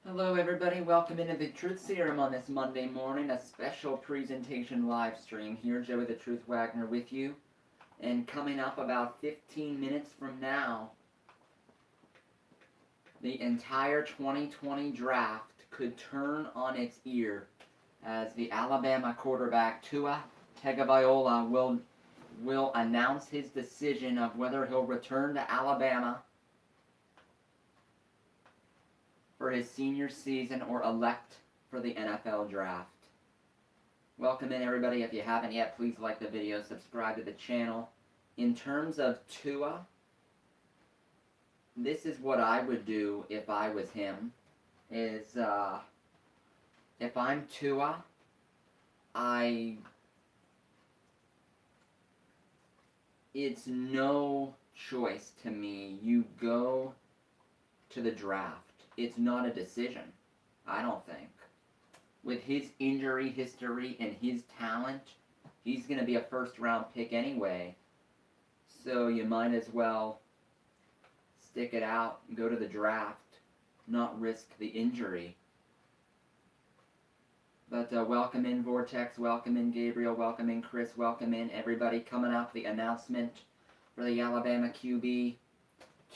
Hello everybody, welcome into the Truth Serum on this Monday morning, a special presentation live stream here. Joey the Truth Wagner with you. And coming up about 15 minutes from now, the entire 2020 draft could turn on its ear as the Alabama quarterback Tua Tagovailoa will announce his decision of whether he'll return to Alabama for his senior season or elect for the NFL draft. Welcome in everybody. If you haven't yet, please like the video, subscribe to the channel. In terms of Tua, this is what I would do if I was him, is if I'm Tua, it's no choice to me. You go to the draft. It's not a decision, I don't think. With his injury history and his talent, he's going to be a first-round pick anyway. So you might as well stick it out and go to the draft, not risk the injury. But welcome in Vortex, welcome in Gabriel, welcome in Chris, welcome in everybody. Coming up, the announcement for the Alabama QB,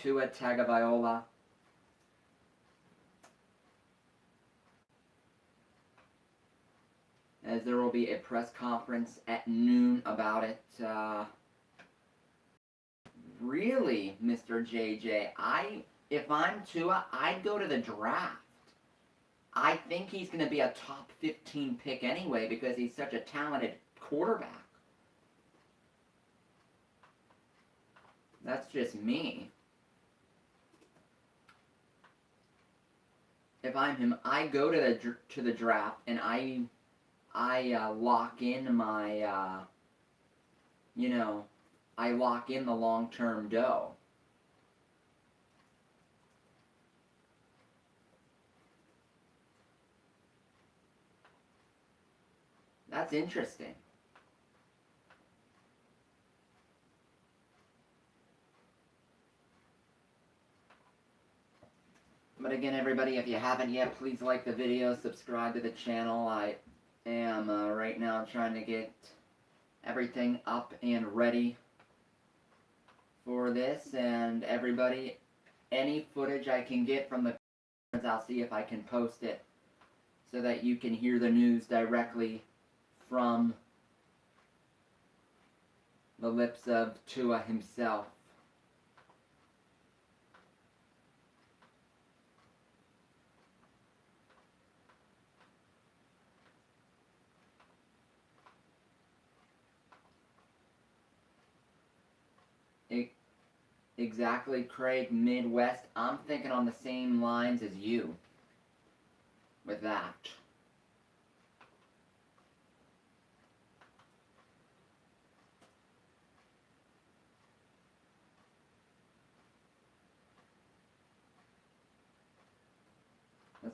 Tua Tagovailoa. As there will be a press conference at noon about it. Really, Mr. JJ, if I'm Tua, I'd go to the draft. I think he's going to be a top 15 pick anyway because he's such a talented quarterback. That's just me. If I'm him, I go to the draft and I lock in my, I lock in the long-term dough. That's interesting. But again, everybody, if you haven't yet, please like the video, subscribe to the channel. I am right now trying to get everything up and ready for this, and everybody, any footage I can get from the conference, I'll see if I can post it so that you can hear the news directly from the lips of Tua himself. Exactly, Craig, Midwest. I'm thinking on the same lines as you with that.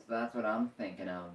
That's what I'm thinking of.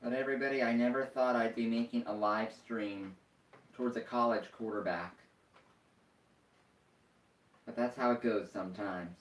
But everybody, I never thought I'd be making a live stream towards a college quarterback. But that's how it goes sometimes.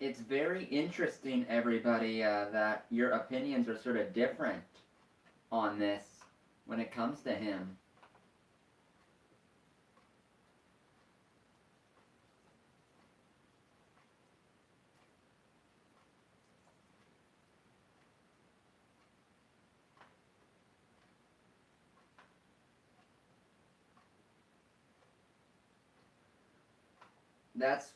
It's very interesting, everybody, that your opinions are sort of different on this when it comes to him. That's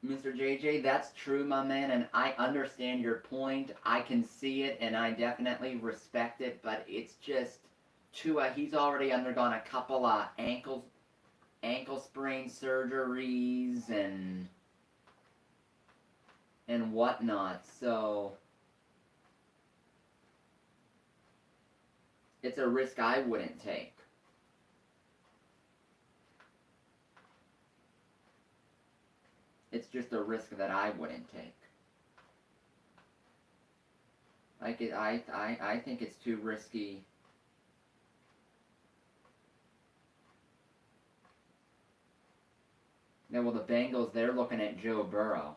Mr. JJ, that's true, my man, and I understand your point. I can see it, and I definitely respect it, but it's just Tua. He's already undergone a couple of ankle sprain surgeries and whatnot, so it's a risk I wouldn't take. It's just a risk that I wouldn't take. I think it's too risky. Yeah, well, the Bengals, they're looking at Joe Burrow.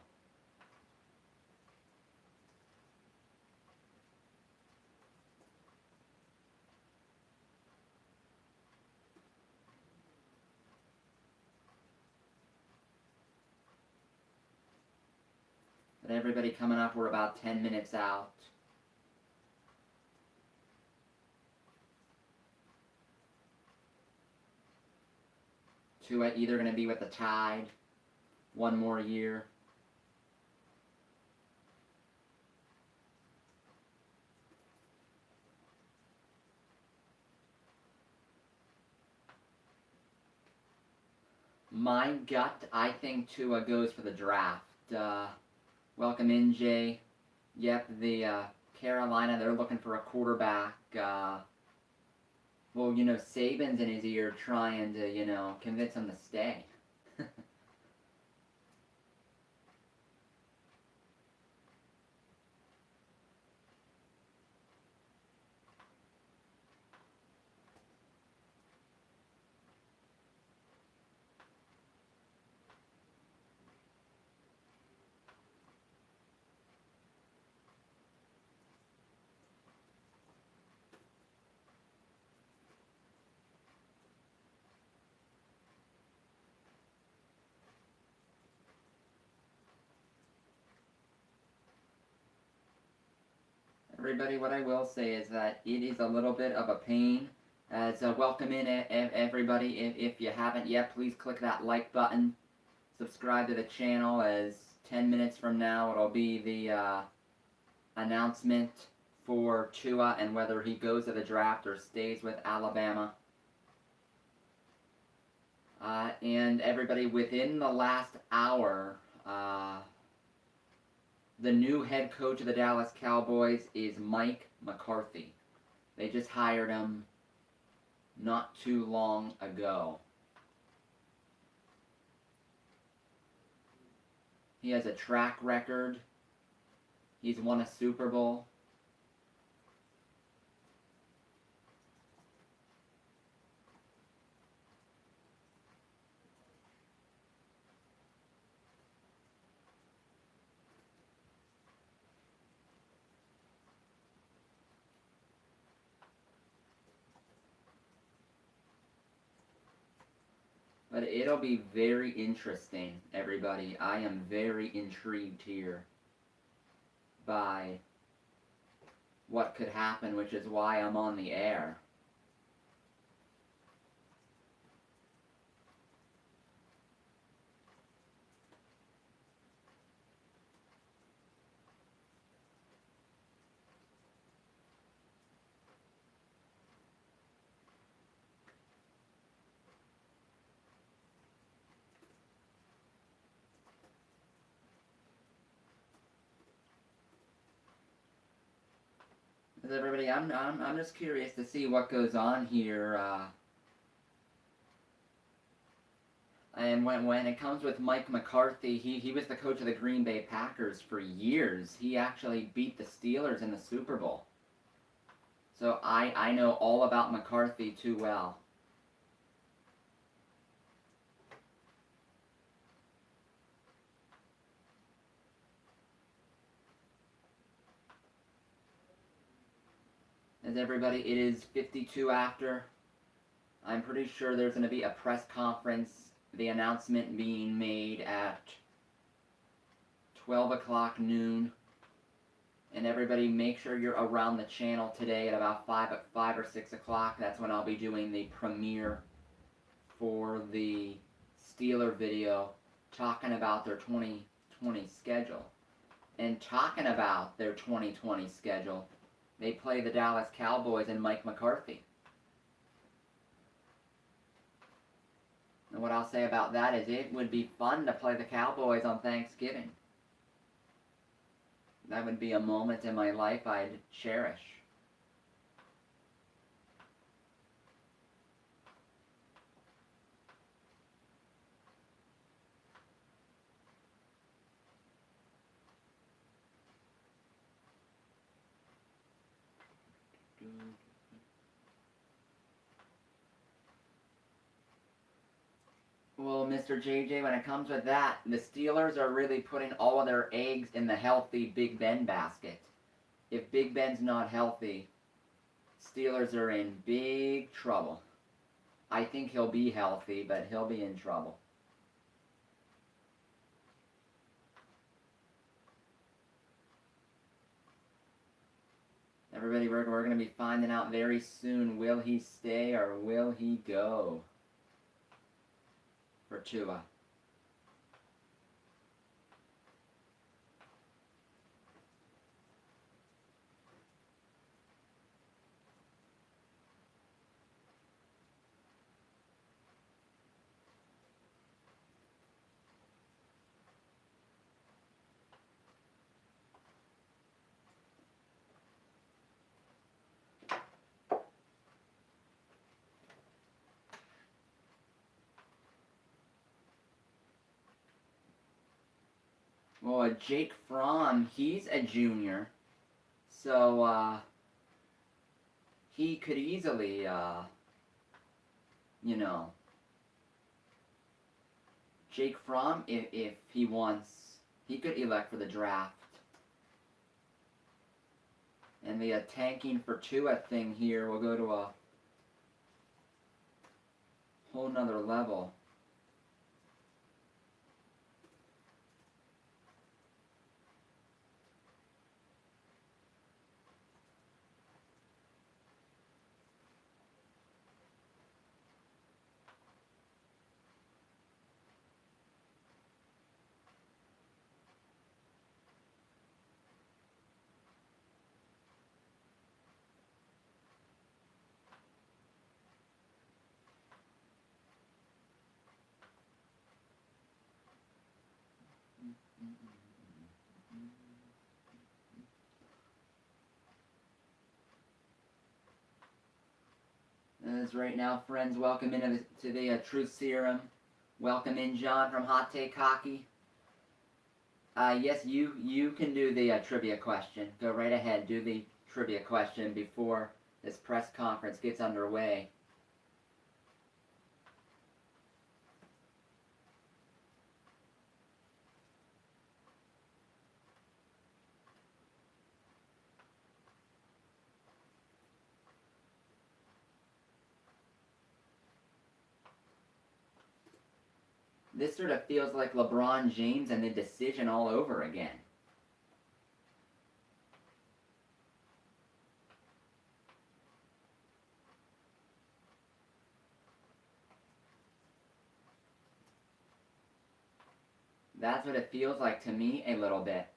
But everybody coming up, we're about 10 minutes out. Tua either going to be with the Tide one more year. My gut, I think Tua goes for the draft. Welcome in, Jay. Yep, the Carolina, they're looking for a quarterback. Well, Saban's in his ear trying to, convince him to stay. Everybody, what I will say is that it is a little bit of a pain. As welcome in, everybody. If you haven't yet, please click that like button. Subscribe to the channel, as 10 minutes from now it'll be the announcement for Tua and whether he goes to the draft or stays with Alabama. And everybody, within the last hour, the new head coach of the Dallas Cowboys is Mike McCarthy. They just hired him not too long ago. He has a track record. He's won a Super Bowl. But it'll be very interesting, everybody. I am very intrigued here by what could happen, which is why I'm on the air. Everybody, I'm just curious to see what goes on here. And when it comes with Mike McCarthy, he was the coach of the Green Bay Packers for years. He actually beat the Steelers in the Super Bowl. So I know all about McCarthy too well. As everybody, it is 52 after. I'm pretty sure there's going to be a press conference, the announcement being made at 12 o'clock noon. And everybody, make sure you're around the channel today at about 5 or 6 o'clock. That's when I'll be doing the premiere for the Steeler video. talking about their 2020 schedule. And talking about their 2020 schedule, they play the Dallas Cowboys and Mike McCarthy. And what I'll say about that is it would be fun to play the Cowboys on Thanksgiving. That would be a moment in my life I'd cherish. Well, Mr. JJ, when it comes with that, the Steelers are really putting all of their eggs in the healthy Big Ben basket. If Big Ben's not healthy, Steelers are in big trouble. I think he'll be healthy, but he'll be in trouble. Everybody, we're going to be finding out very soon, will he stay or will he go for Tua? Well, Jake Fromm, he's a junior, so he could easily, Jake Fromm, if he wants, he could elect for the draft. And the tanking for Tua thing here will go to a whole nother level. As right now, friends, welcome into the Truth Serum. Welcome in, John from Hot Take Hockey. Yes, you can do the trivia question. Go right ahead, do the trivia question before this press conference gets underway. This sort of feels like LeBron James and the decision all over again. That's what it feels like to me a little bit.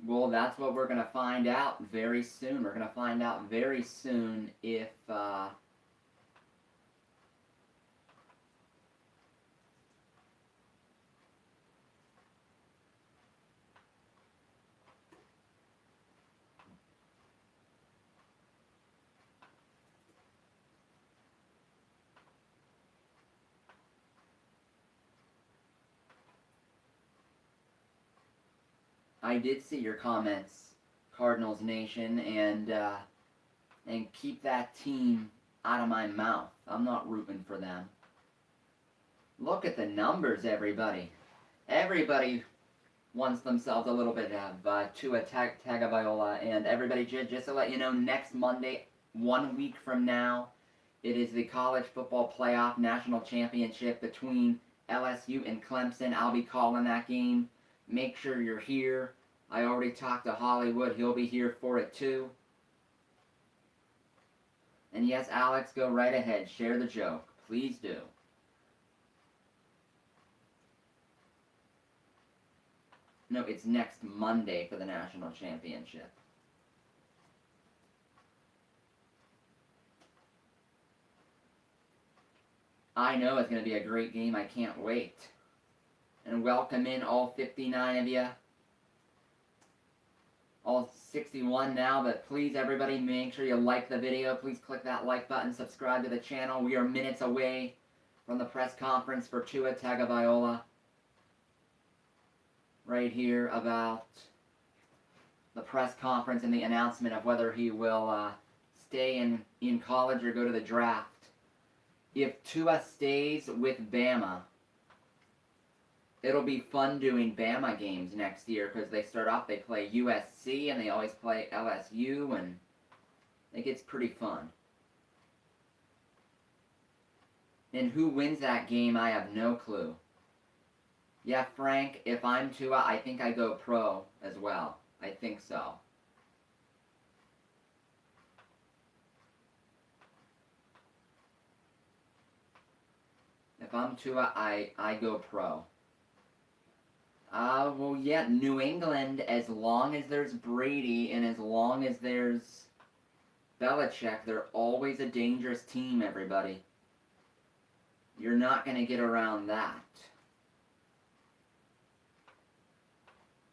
Well, that's what we're going to find out very soon. We're going to find out very soon if I did see your comments, Cardinals Nation, and keep that team out of my mouth. I'm not rooting for them. Look at the numbers, everybody. Everybody wants themselves a little bit of Tua Tagovailoa, and everybody, just to let you know, next Monday, 1 week from now, it is the College Football Playoff National Championship between LSU and Clemson. I'll be calling that game. Make sure you're here. I already talked to Hollywood. He'll be here for it too. And yes, Alex, go right ahead. Share the joke. Please do. No, it's next Monday for the national championship. I know it's going to be a great game. I can't wait. And welcome in all 59 of you. All 61 now, but please everybody make sure you like the video. Please click that like button, subscribe to the channel. We are minutes away from the press conference for Tua Tagovailoa. Right here about the press conference and the announcement of whether he will stay in college or go to the draft. If Tua stays with Bama, it'll be fun doing Bama games next year because they start off, they play USC and they always play LSU, and it gets pretty fun. And who wins that game, I have no clue. Yeah, Frank, if I'm Tua, I think I go pro as well. I think so. If I'm Tua, I go pro. Well, yeah, New England, as long as there's Brady and as long as there's Belichick, they're always a dangerous team, everybody. You're not going to get around that.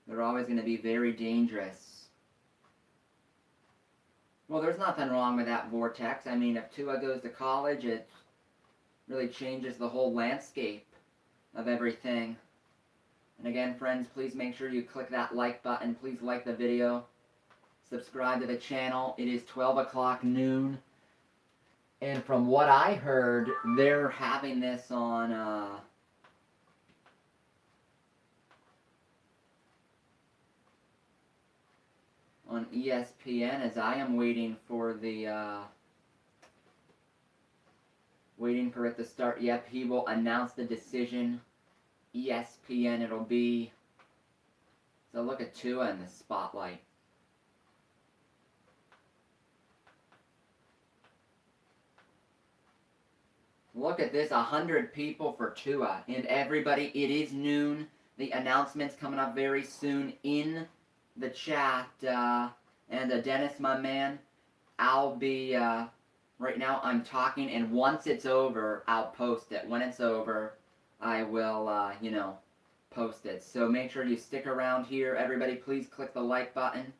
They're always going to be very dangerous. Well, there's nothing wrong with that vortex. I mean, if Tua goes to college, it really changes the whole landscape of everything. And again, friends, please make sure you click that like button. Please like the video. Subscribe to the channel. It is 12 o'clock noon. And from what I heard, they're having this on ESPN, as I am waiting for the waiting for it to start. Yep, he will announce the decision. ESPN, it'll be. So look at Tua in the spotlight. Look at this, 100 people for Tua. And everybody, it is noon. The announcement's coming up very soon in the chat. And Dennis, my man, I'll be, right now I'm talking, and once it's over, I'll post it. When it's over, I will, post it. So make sure you stick around here. Everybody, please click the like button.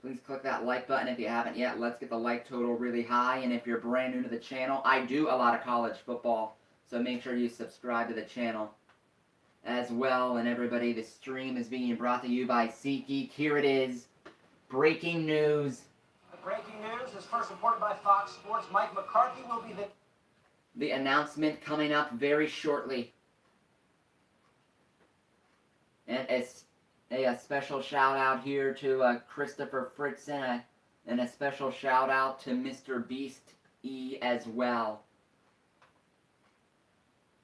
Please click that like button if you haven't yet. Let's get the like total really high. And if you're brand new to the channel, I do a lot of college football. So make sure you subscribe to the channel as well. And everybody, the stream is being brought to you by SeatGeek. Here it is. Breaking news. The breaking news is first reported by Fox Sports. Mike McCarthy will be the announcement coming up very shortly. And a special shout out here to Christopher Fritzen, and a special shout out to Mr. Beast E as well.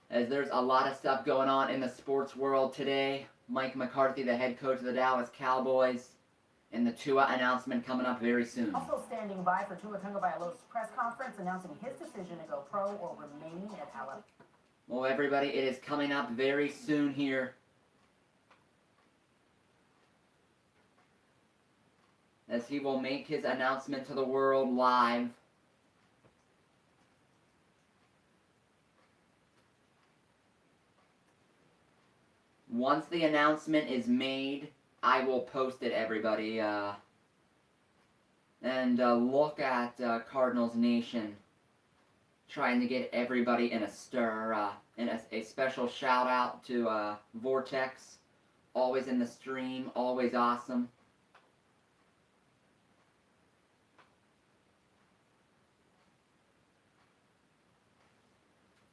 As there's a lot of stuff going on in the sports world today. Mike McCarthy, the head coach of the Dallas Cowboys, and the Tua announcement coming up very soon. Also standing by for Tua Tagovailoa's press conference announcing his decision to go pro or remaining at Alabama. Well, everybody, it is coming up very soon here. As he will make his announcement to the world live. Once the announcement is made, I will post it, everybody. And look at Cardinals Nation trying to get everybody in a stir. And a special shout out to Vortex, always in the stream, always awesome.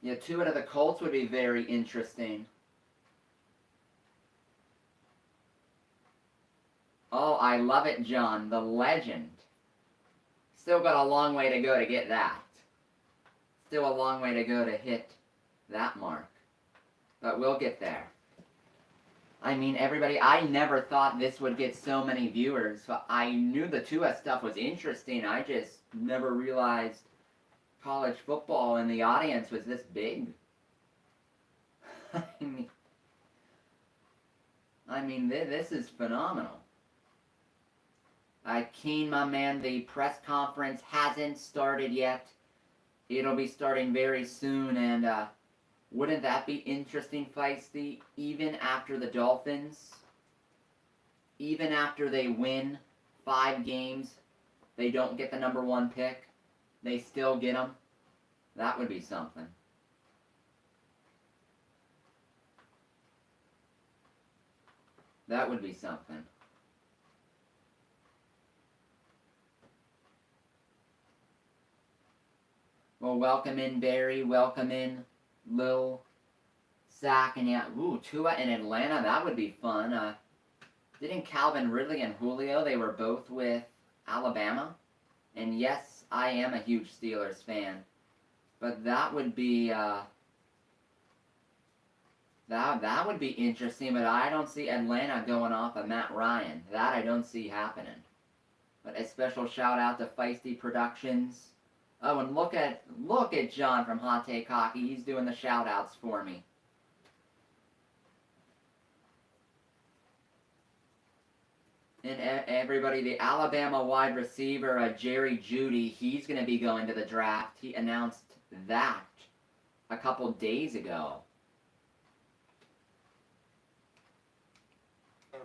Yeah, Tua to the Colts would be very interesting. Oh, I love it, John. The legend. Still got a long way to go to get that. Still a long way to go to hit that mark. But we'll get there. I mean, everybody, I never thought this would get so many viewers. I knew the Tua stuff was interesting. I just never realized college football and the audience was this big. I mean, this is phenomenal. Keen, my man, the press conference hasn't started yet. It'll be starting very soon, and wouldn't that be interesting, Feisty? Even after the Dolphins, even after they win 5 games, they don't get the number 1 pick, they still get them. That would be something. That would be something. Well, welcome in, Barry. Welcome in, Lil, Zach, and yeah, ooh, Tua in Atlanta. That would be fun. Didn't Calvin Ridley and Julio, they were both with Alabama? And yes, I am a huge Steelers fan. But that would be, that would be interesting, but I don't see Atlanta going off of Matt Ryan. That I don't see happening. But a special shout out to Feisty Productions. Oh, and look at John from Hot Take Hockey. He's doing the shout outs for me. And everybody, the Alabama wide receiver, Jerry Jeudy, he's going to be going to the draft. He announced that a couple days ago.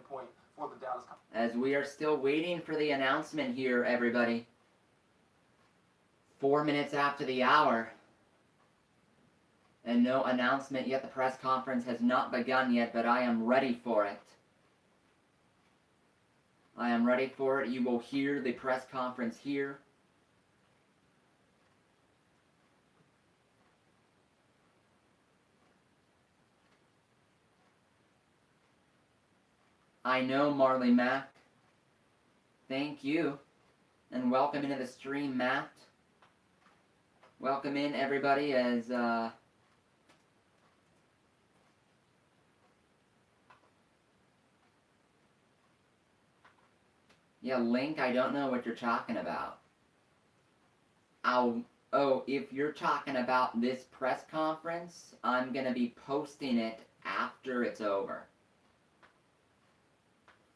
Point for the Dallas. As we are still waiting for the announcement here, everybody. 4 minutes after the hour. And no announcement yet. The press conference has not begun yet, but I am ready for it. I am ready for it. You will hear the press conference here. I know, Marley Mack. Thank you. And welcome into the stream, Matt. Welcome in, everybody, as yeah, Link, I don't know what you're talking about. Oh, if you're talking about this press conference, I'm going to be posting it after it's over.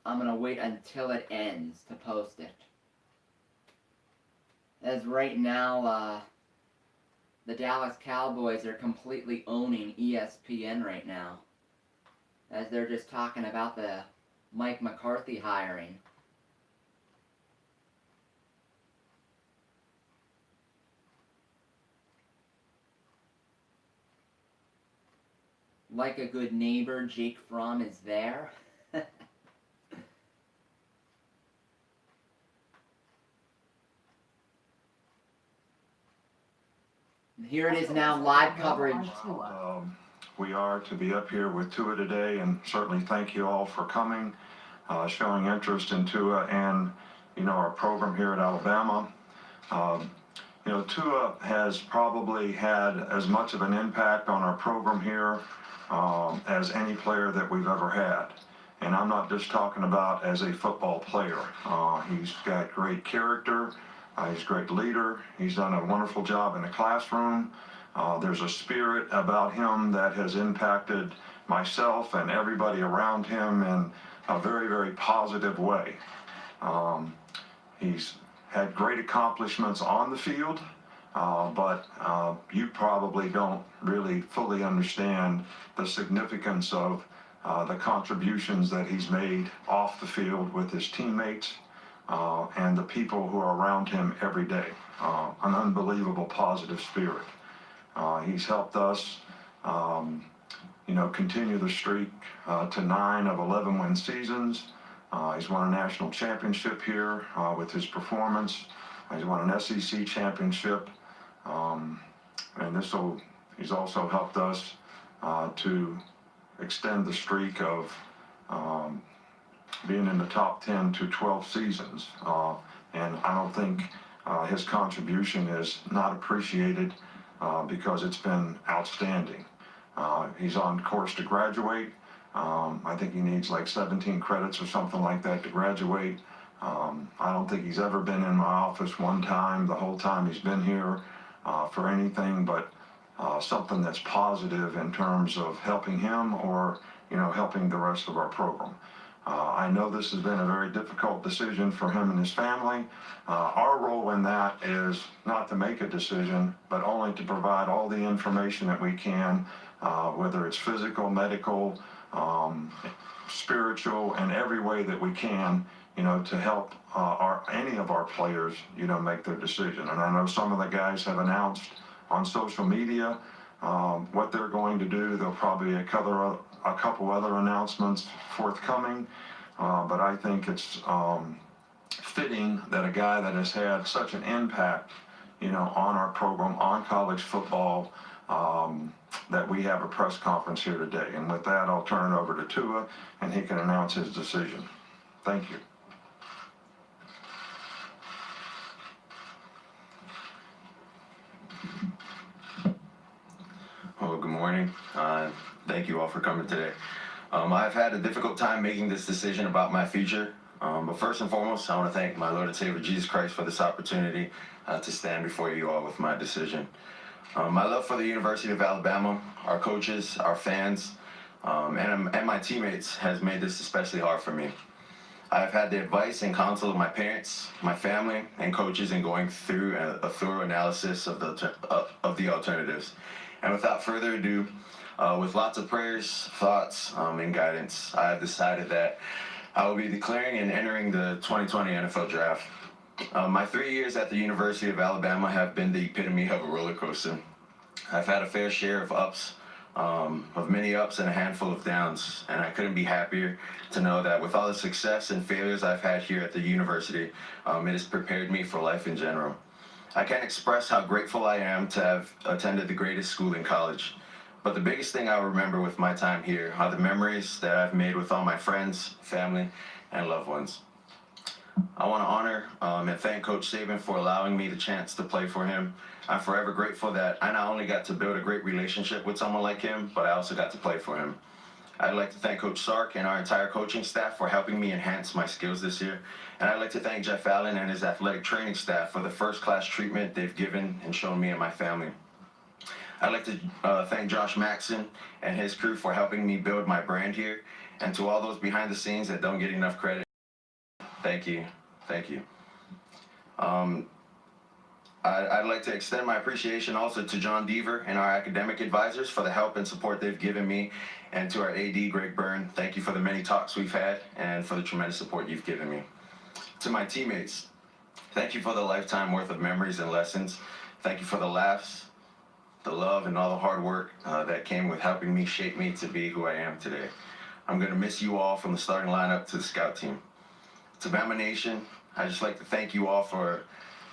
I'm going to wait until it ends to post it. As right now, the Dallas Cowboys are completely owning ESPN right now. As they're just talking about the Mike McCarthy hiring. Like a good neighbor, Jake Fromm is there. Here it is now, live coverage. We are to be up here with Tua today, and certainly thank you all for coming, showing interest in Tua and, our program here at Alabama. Tua has probably had as much of an impact on our program here as any player that we've ever had. And I'm not just talking about as a football player. He's got great character. He's a great leader. He's done a wonderful job in the classroom. There's a spirit about him that has impacted myself and everybody around him in a very, very positive way. He's had great accomplishments on the field, but you probably don't really fully understand the significance of the contributions that he's made off the field with his teammates and the people who are around him every day. An unbelievable positive spirit. He's helped us, continue the streak to 9 of 11 win seasons. He's won a national championship here with his performance. He's won an SEC championship. And he's also helped us to extend the streak of being in the top 10 to 12 seasons. And I don't think his contribution is not appreciated because it's been outstanding. He's on course to graduate. I think he needs like 17 credits or something like that to graduate. I don't think he's ever been in my office one time the whole time he's been here. for anything but something that's positive in terms of helping him or, helping the rest of our program. I know this has been a very difficult decision for him and his family. Our role in that is not to make a decision, but only to provide all the information that we can, whether it's physical, medical, spiritual, and every way that we can, to help any of our players, make their decision. And I know some of the guys have announced on social media what they're going to do. There'll probably be a couple other announcements forthcoming, but I think it's fitting that a guy that has had such an impact, on our program, on college football, that we have a press conference here today. And with that, I'll turn it over to Tua, and he can announce his decision. Thank you. Well, good morning. Thank you all for coming today. I've had a difficult time making this decision about my future. But first and foremost, I want to thank my Lord and Savior Jesus Christ for this opportunity to stand before you all with my decision. My love for the University of Alabama, our coaches, our fans, and my teammates has made this especially hard for me. I've had the advice and counsel of my parents, my family, and coaches in going through a thorough analysis of the alternatives. And without further ado, with lots of prayers, thoughts, and guidance, I have decided that I will be declaring and entering the 2020 NFL Draft. My 3 years at the University of Alabama have been the epitome of a roller coaster. I've had a fair share of ups, of many ups and a handful of downs, and I couldn't be happier to know that with all the success and failures I've had here at the university, it has prepared me for life in general. I can't express how grateful I am to have attended the greatest school in college. But the biggest thing I'll remember with my time here are the memories that I've made with all my friends, family, and loved ones. I want to honor and thank Coach Saban for allowing me the chance to play for him. I'm forever grateful that I not only got to build a great relationship with someone like him, but I also got to play for him. I'd like to thank Coach Sark and our entire coaching staff for helping me enhance my skills this year. And I'd like to thank Jeff Allen and his athletic training staff for the first-class treatment they've given and shown me and my family. I'd like to thank Josh Maxson and his crew for helping me build my brand here. And to all those behind the scenes that don't get enough credit, thank you. Thank you. I'd like to extend my appreciation also to John Deaver and our academic advisors for the help and support they've given me, and to our AD, Greg Byrne. Thank you for the many talks we've had and for the tremendous support you've given me. To my teammates, thank you for the lifetime worth of memories and lessons. Thank you for the laughs, the love, and all the hard work that came with helping me shape me to be who I am today. I'm going to miss you all from the starting lineup to the scout team. To Bama Nation, I'd just like to thank you all for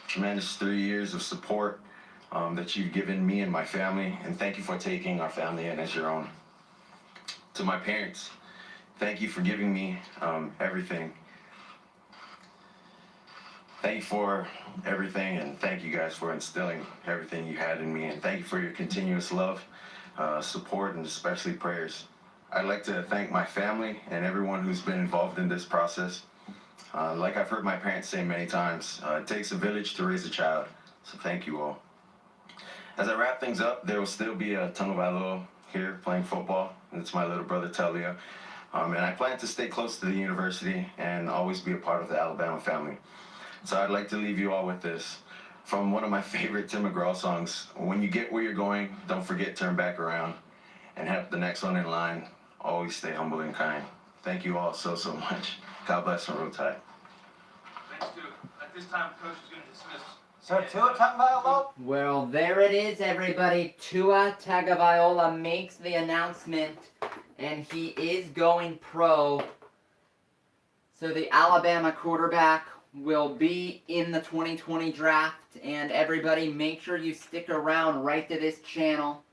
tremendous 3 years of support that you've given me and my family, and thank you for taking our family in as your own. To my parents, thank you for giving me everything. Thank you for everything, and thank you guys for instilling everything you had in me, and thank you for your continuous love, support, and especially prayers. I'd like to thank my family and everyone who's been involved in this process. Like I've heard my parents say many times, it takes a village to raise a child, so thank you all. As I wrap things up, there will still be a Tagovailoa here playing football, and it's my little brother Talia. And I plan to stay close to the university and always be a part of the Alabama family. So I'd like to leave you all with this. From one of my favorite Tim McGraw songs, when you get where you're going, don't forget, turn back around and help the next one in line. Always stay humble and kind. Thank you all so much. God bless and roll tide. Thanks, Stu. At this time, Coach is going to dismiss. So Tua Tagovailoa. Well, there it is, everybody. Tua Tagovailoa makes the announcement, and he is going pro. So the Alabama quarterback will be in the 2020 draft, and everybody make sure you stick around right to this channel,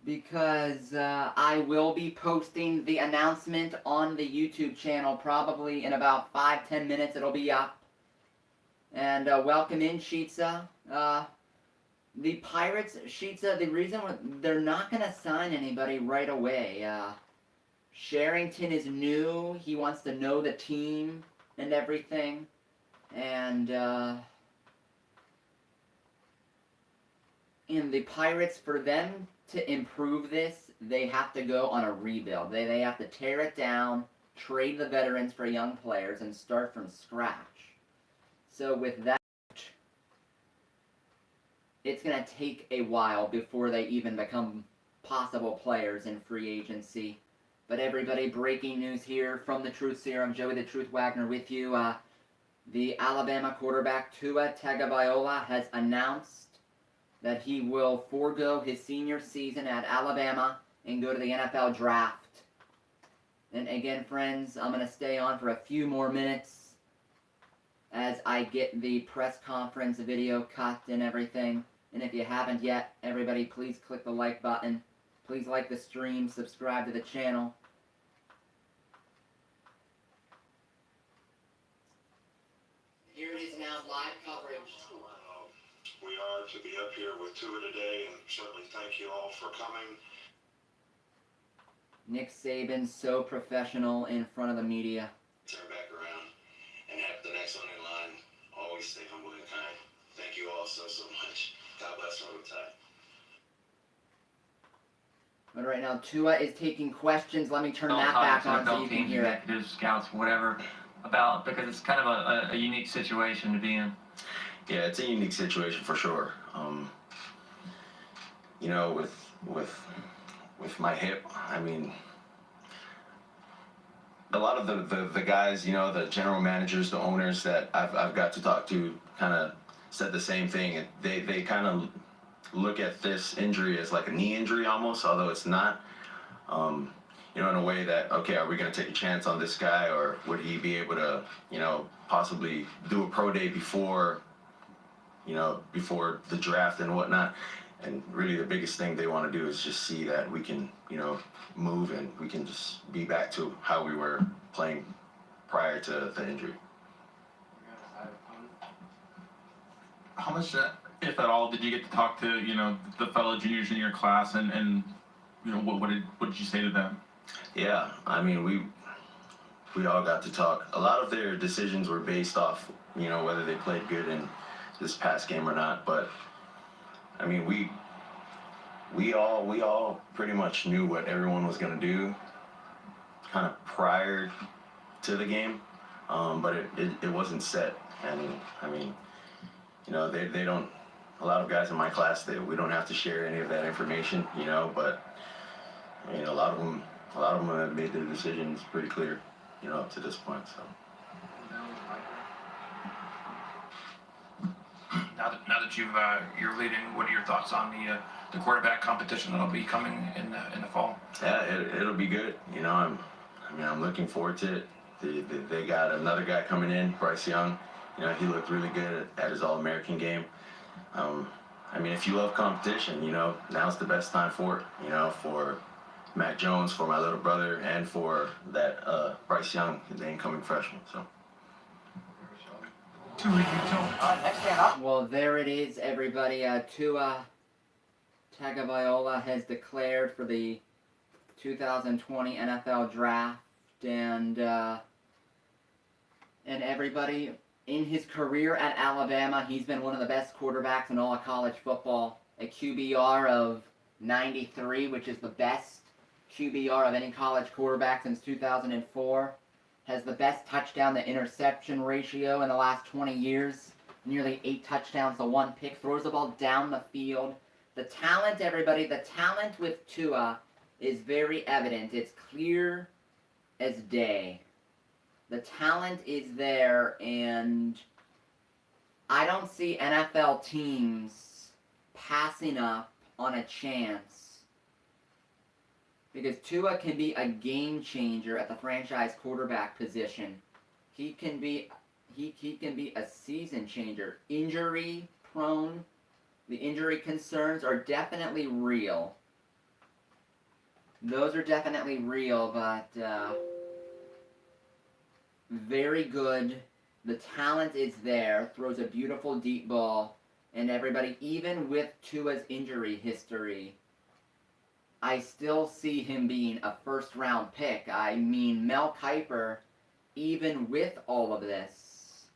because I will be posting the announcement on the YouTube channel probably in about 5-10 minutes. It'll be up. And welcome in, Sheetza. The Pirates, Sheetza, the reason they're not going to sign anybody right away. Sherrington is new. He wants to know the team and everything. And And the Pirates, for them to improve this, they have to go on a rebuild. They have to tear it down, trade the veterans for young players, and start from scratch. So with that, it's going to take a while before they even become possible players in free agency. But everybody, breaking news here from the Truth Serum. Joey the Truth Wagner with you. The Alabama quarterback Tua Tagovailoa has announced that he will forego his senior season at Alabama and go to the NFL draft. And again, friends, I'm going to stay on for a few more minutes as I get the press conference video cut and everything. And if you haven't yet, everybody, please click the like button. Please like the stream, subscribe to the channel. Here it is now, live coverage. We are to be up here with Tua today, and certainly thank you all for coming. Nick Saban, so professional in front of the media. Turn back around and have the next one in line. Always stay humble and kind. Thank you all so much. God bless from the time. But right now, Tua is taking questions. Let me turn Don't that talk back to on so NFL you can teams, hear it. executives, scouts, whatever, about, because it's kind of a unique situation to be in. Yeah, it's a unique situation for sure. You know, with my hip, I mean, a lot of the guys, you know, the general managers, the owners that I've got to talk to kind of said the same thing. They kind of look at this injury as like a knee injury almost, although it's not. You know, in a way that, okay, are we going to take a chance on this guy, or would he be able to, you know, possibly do a pro day before, you know, before the draft and whatnot. And really the biggest thing they want to do is just see that we can, you know, move and we can just be back to how we were playing prior to the injury. How much, if at all, did you get to talk to, you know, the fellow juniors in your class, and you know, what did you say to them? Yeah, I mean, we all got to talk. A lot of their decisions were based off, you know, whether they played good in this past game or not. But I mean, we all pretty much knew what everyone was gonna do, kind of prior to the game, but it wasn't set. And I mean, you know, they don't. A lot of guys in my class, we don't have to share any of that information, you know. But I mean, a lot of them have made their decisions pretty clear, you know, up to this point. So. Now that you're leading, what are your thoughts on the quarterback competition that'll be coming in the fall? Yeah, it'll be good. You know, I'm looking forward to it. They got another guy coming in, Bryce Young. You know, he looked really good at his All-American game. I mean, if you love competition, you know, now's the best time for it. You know, for Mac Jones, for my little brother, and for that Bryce Young, the incoming freshman. So. All right, next man up. Well, there it is, everybody. Tua Tagovailoa has declared for the 2020 NFL Draft, and everybody, in his career at Alabama, he's been one of the best quarterbacks in all of college football. A QBR of 93, which is the best QBR of any college quarterback since 2004. Has the best touchdown to interception ratio in the last 20 years. Nearly 8 touchdowns to 1 pick. Throws the ball down the field. The talent, everybody, the talent with Tua is very evident. It's clear as day. The talent is there, and I don't see NFL teams passing up on a chance, because Tua can be a game changer at the franchise quarterback position. He can be a season changer. Injury prone. The injury concerns are definitely real. Those are definitely real, but very good. The talent is there. Throws a beautiful deep ball. And everybody, even with Tua's injury history, I still see him being a first-round pick. I mean, Mel Kiper, even with all of this,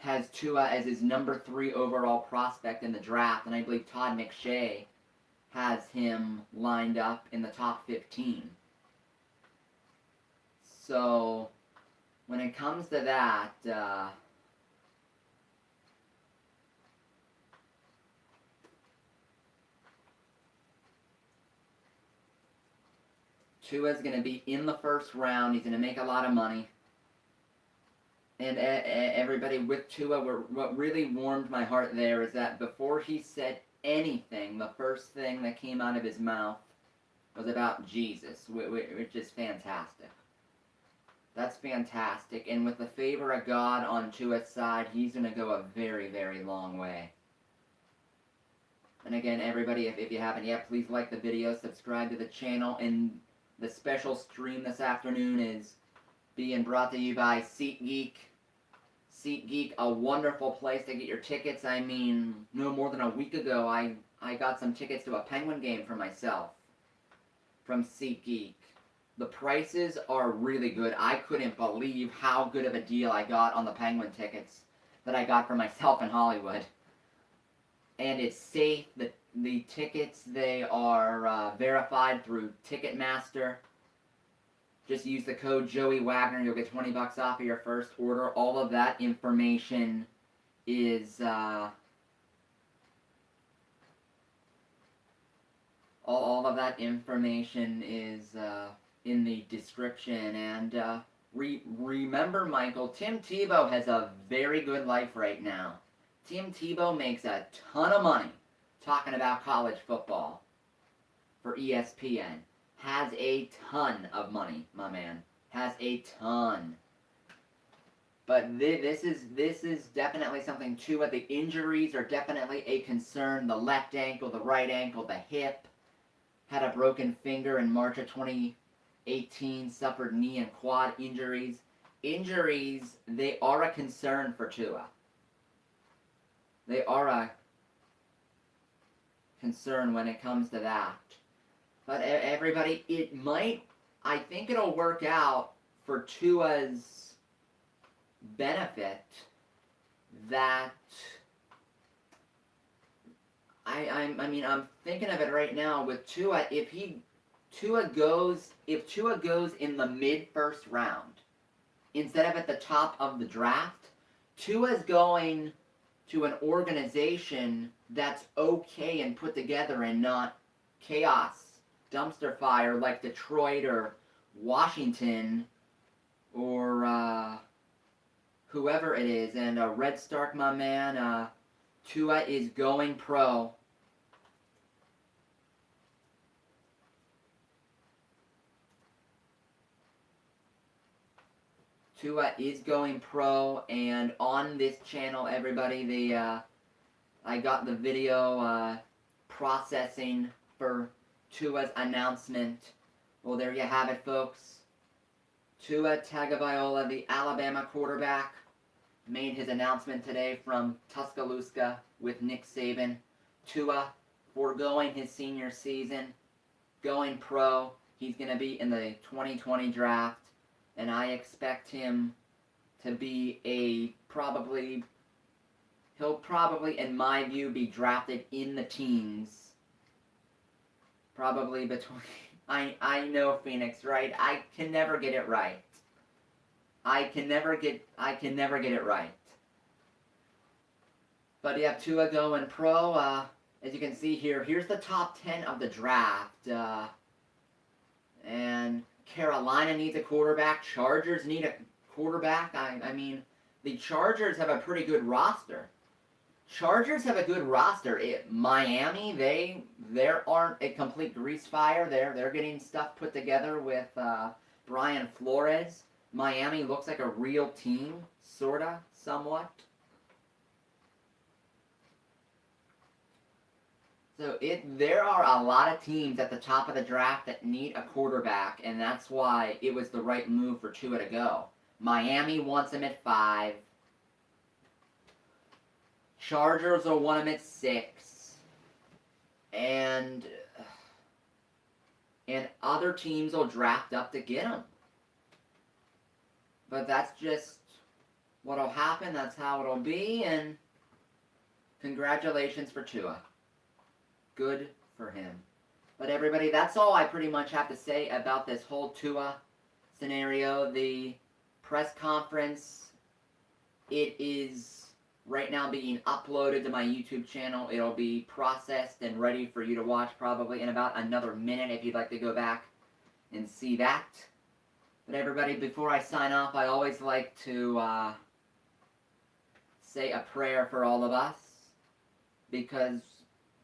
has Tua as his number 3 overall prospect in the draft, and I believe Todd McShay has him lined up in the top 15. So, when it comes to that, Tua's going to be in the first round. He's going to make a lot of money. And everybody with Tua, what really warmed my heart there is that before he said anything, the first thing that came out of his mouth was about Jesus, which is fantastic. That's fantastic. And with the favor of God on Tua's side, he's going to go a very, very long way. And again, everybody, if you haven't yet, please like the video, subscribe to the channel, and the special stream this afternoon is being brought to you by SeatGeek. SeatGeek, a wonderful place to get your tickets. I mean, no more than a week ago, I got some tickets to a Penguin game for myself from SeatGeek. The prices are really good. I couldn't believe how good of a deal I got on the Penguin tickets that I got for myself in Hollywood. And it's safe. The tickets, they are verified through Ticketmaster. Just use the code Joey Wagner. You'll get $20 off of your first order. All of that information is all of that information is in the description. And remember, Michael, Tim Tebow has a very good life right now. Tim Tebow makes a ton of money talking about college football for ESPN. Has a ton of money, my man. Has a ton. But this is definitely something too. The injuries are definitely a concern. The left ankle, the right ankle, the hip. Had a broken finger in March of 2018. Suffered knee and quad injuries. Injuries, they are a concern for Tua. They are a concern when it comes to that. But everybody, I think it'll work out for Tua's benefit that, I'm thinking of it right now with Tua. If Tua goes in the mid-first round, instead of at the top of the draft, Tua's going to an organization that's okay and put together and not chaos, dumpster fire like Detroit or Washington or whoever it is. And Red Stark, my man, Tua is going pro. Tua is going pro, and on this channel, everybody, I got the video processing for Tua's announcement. Well, there you have it, folks. Tua Tagovailoa, the Alabama quarterback, made his announcement today from Tuscaloosa with Nick Saban. Tua foregoing his senior season, going pro. He's going to be in the 2020 draft. And I expect him to be he'll probably, in my view, be drafted in the teens. Probably between, I know Phoenix, right? I can never get it right. I can never get it right. But yeah, Tua going pro, as you can see here, here's the top 10 of the draft. And Carolina needs a quarterback. Chargers need a quarterback. I mean, the Chargers have a pretty good roster. Miami, there aren't a complete grease fire. They're getting stuff put together with Brian Flores. Miami looks like a real team, sorta, somewhat. So there are a lot of teams at the top of the draft that need a quarterback, and that's why it was the right move for Tua to go. Miami wants him at 5. Chargers will want him at 6. And other teams will draft up to get him. But that's just what'll happen, that's how it'll be, and congratulations for Tua. Good for him. But everybody, that's all I pretty much have to say about this whole Tua scenario. The press conference, it is right now being uploaded to my YouTube channel. It'll be processed and ready for you to watch probably in about another minute if you'd like to go back and see that. But everybody, before I sign off, I always like to say a prayer for all of us, because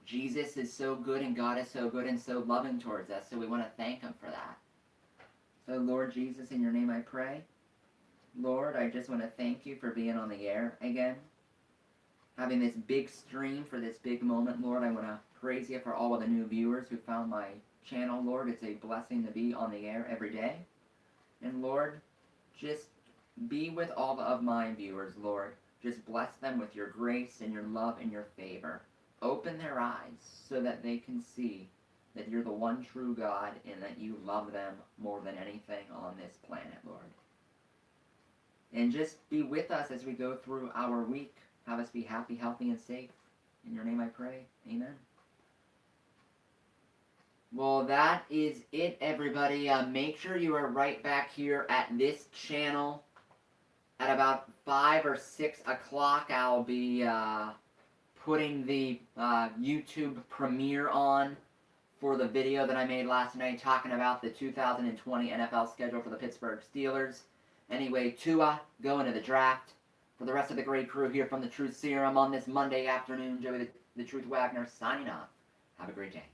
Jesus is so good and God is so good and so loving towards us, so we want to thank Him for that. So Lord Jesus, in your name I pray. Lord, I just want to thank you for being on the air again, having this big stream for this big moment. Lord, I want to praise you for all of the new viewers who found my channel. Lord, it's a blessing to be on the air every day. And Lord, just be with all of my viewers, Lord. Just bless them with your grace and your love and your favor. Open their eyes so that they can see that you're the one true God and that you love them more than anything on this planet, Lord. And just be with us as we go through our week. Have us be happy, healthy, and safe. In your name I pray. Amen. Well, that is it, everybody. Make sure you are right back here at this channel at about 5 or 6 o'clock. I'll be putting the YouTube premiere on for the video that I made last night talking about the 2020 NFL schedule for the Pittsburgh Steelers. Anyway, Tua going to the draft. For the rest of the great crew here from the Truth Serum on this Monday afternoon, Joey the Truth Wagner signing off. Have a great day.